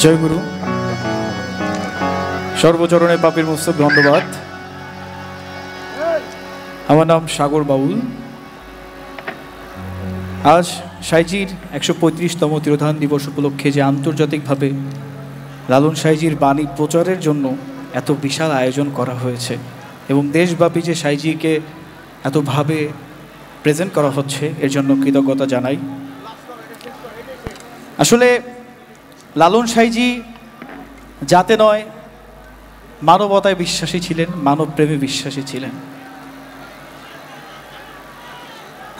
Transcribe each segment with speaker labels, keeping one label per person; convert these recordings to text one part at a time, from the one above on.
Speaker 1: জয় গুরু। সর্বচরণে পাপীর মস্তক ধন্যবাদ। আমার নাম সাগর বাউল। আজ সাইজির ১৩৫তম তিরোধান দিবস উপলক্ষে যে আন্তর্জাতিকভাবে লালন সাইজির বাণী প্রচারের জন্য এত বিশাল আয়োজন করা হয়েছে এবং দেশব্যাপী যে সাইজিকে এতভাবে প্রেজেন্ট করা হচ্ছে, এর জন্য কৃতজ্ঞতা জানাই। আসলে লালন সাইজি জাতে নয়, মানবতায় বিশ্বাসী ছিলেন, মানবপ্রেমে বিশ্বাসী ছিলেন।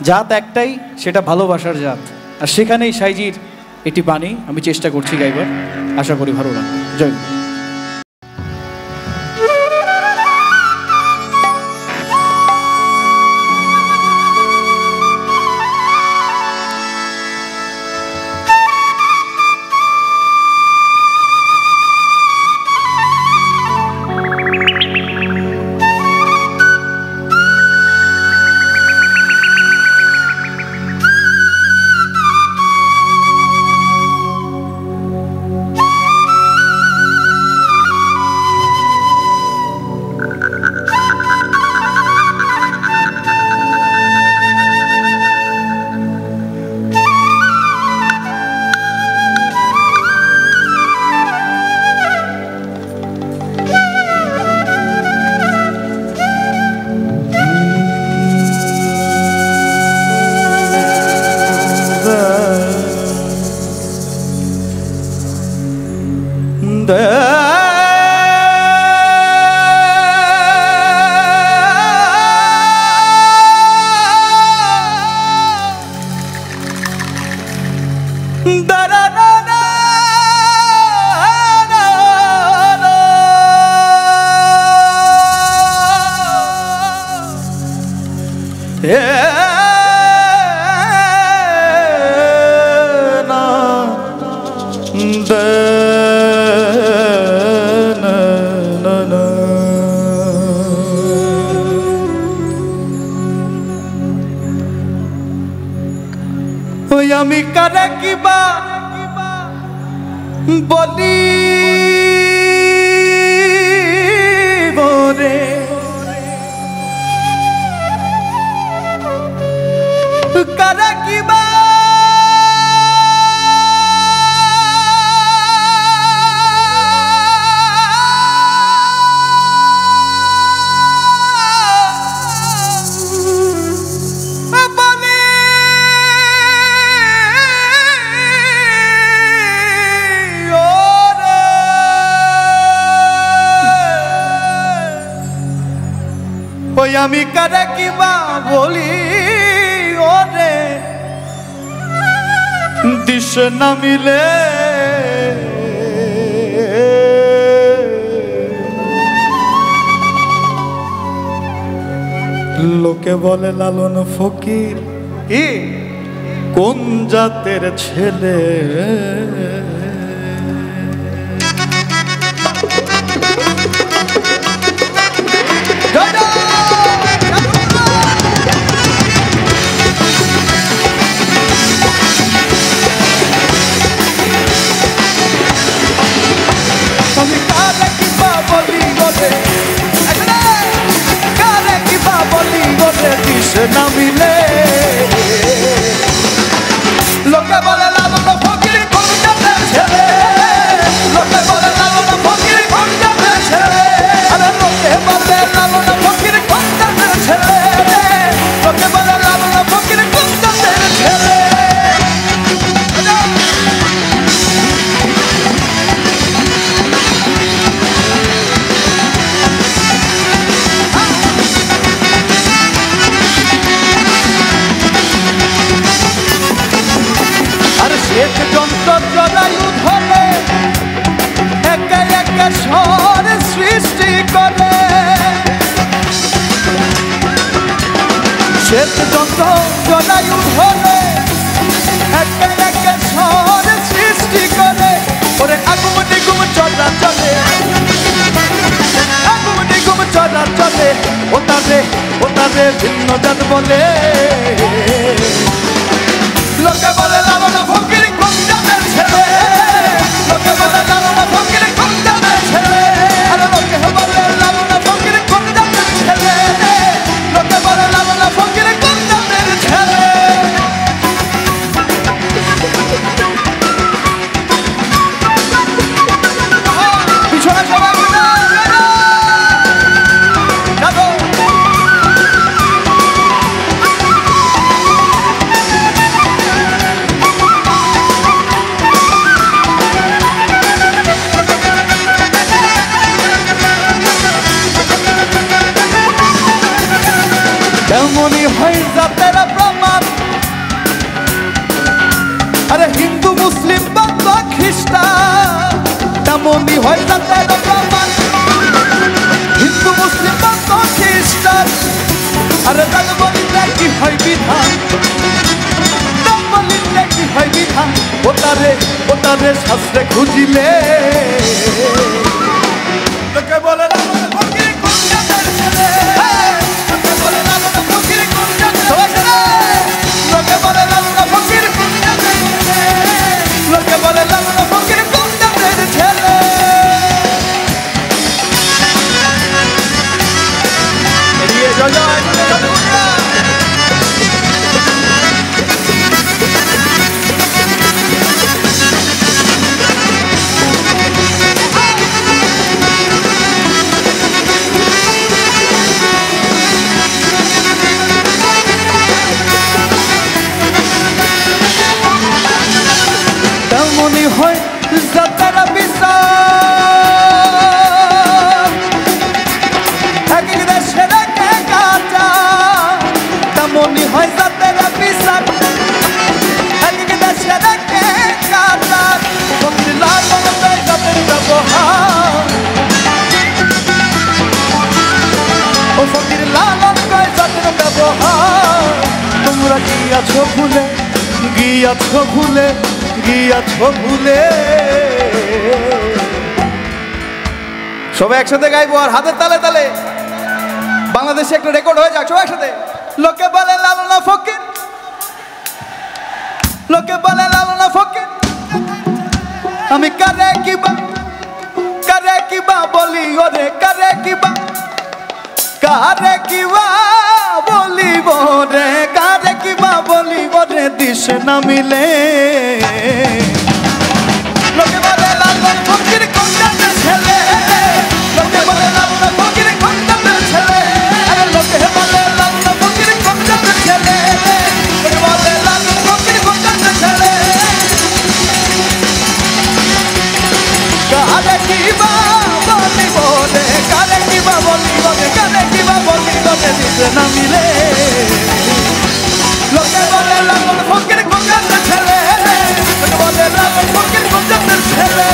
Speaker 1: জাত একটাই, সেটা ভালোবাসার জাত, আর সেখানেই সাইজির একটি বাণী আমি চেষ্টা করছি গাইবার। আশা করি ভালো লাগবে। জয়।
Speaker 2: আমি কারে কিবা বলি বরে কারে কিবা আমি কারে কিবা বলি ওরে দিশে না মিলে লোকে বলে লালন ফকির কি কোন জাতের ছেলে। না মিলে লোকে বলে লালন ফকির কোন জাতের ছেলে, লোকে বলে লালন ফকির কোন জাতের ছেলে, আরে লোকে বলে লালন ফকির কোন জাতের ছেলে, লোকে বলে লালন ফকির কোন জাতের ছেলে। এক যন্ত্র জরায়ু ধরে একে একে স্বর সৃষ্টি করে, শ্বেত যন্ত্র জরায়ু ধরে একে একে স্বর সৃষ্টি করে। ওরে আগুম নিগুম চলা চলে, আগুম নিগুম চলা চলে, ওটারে ভিন্ন জাত বলে। লোকে বলে লালন ফকির কোন জাতের ছেলে, লোকে বলে তেমনি হয় জাতের প্রমাণ। আরে হিন্দু মুসলিম বৌদ্ধ খ্রিস্টান তেমনি হয় জাতের প্রমাণ। হিন্দু মুসলিম বৌদ্ধ খ্রিস্টান আরে তেমনিতে কি হয় বিধান, তেমনিতে কি হয় বিধান। ওটারে শাস্ত্রে খুঁজিলে লোকে বলে লালন ফকির কোন জাতের ছেলে, লোকে বলে লালন ফকির কোন জাতের ছেলে, লোকে বলে লালন ফকির কোন জাতের ছেলে, লোকে বলে লালন ফকির কোন জাতের ছেলে। এড়িয়ে জয় জয় তেমনি হয় জাতের বিচার, এক এক দেশের এক এক আচার। তেমনি হয় জাতের বিচার, এক এক দেশের এক এক আচার। ফকির লালন দেয় জাতের ব্যবহার, ও ফকির লালন দেয় জাতের ব্যবহার। তোমরা গিয়াছো ভুলে, গিয়াছো ভুলে, গিয়াছো ভুলে। সবাই একসাথে গাইবো আর হাতের তালে তালে বাংলাদেশে একটা রেকর্ড হয়ে যাক সবাই একসাথে। লোকে বলে লালন ফকির, লোকে বলে লালন ফকির, আমি কারে কিবা বলি ওরে, কারে কিবা বলিব রে, কারে কিবা বলিব রে দিশ না মিলে। লোকে বলে লালন ফকির কোন জাতের ছেলে, লোকে বলে লালন ফকির কোন জাতের ছেলে, আরে লোকে বলে লালন ফকির কোন জাতের ছেলে, লোকে বলে লালন ফকির কোন জাতের ছেলে। কারে কিবা বলিব রে, কারে কিবা বলিব রে, কারে কিবা বলিব রে দিশ না মিলে। লোকে বলে লালন ফকির কোন জাতের ছেলে, লোকে বলে লালন ফকির কোন জাতের ছেলে।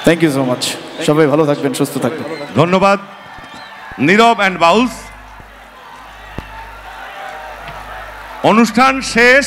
Speaker 2: Thank you so much. সবাই ভালো থাকবেন, সুস্থ থাকবেন।
Speaker 3: ধন্যবাদ নীরব অ্যান্ড বাউলস। অনুষ্ঠান শেষ।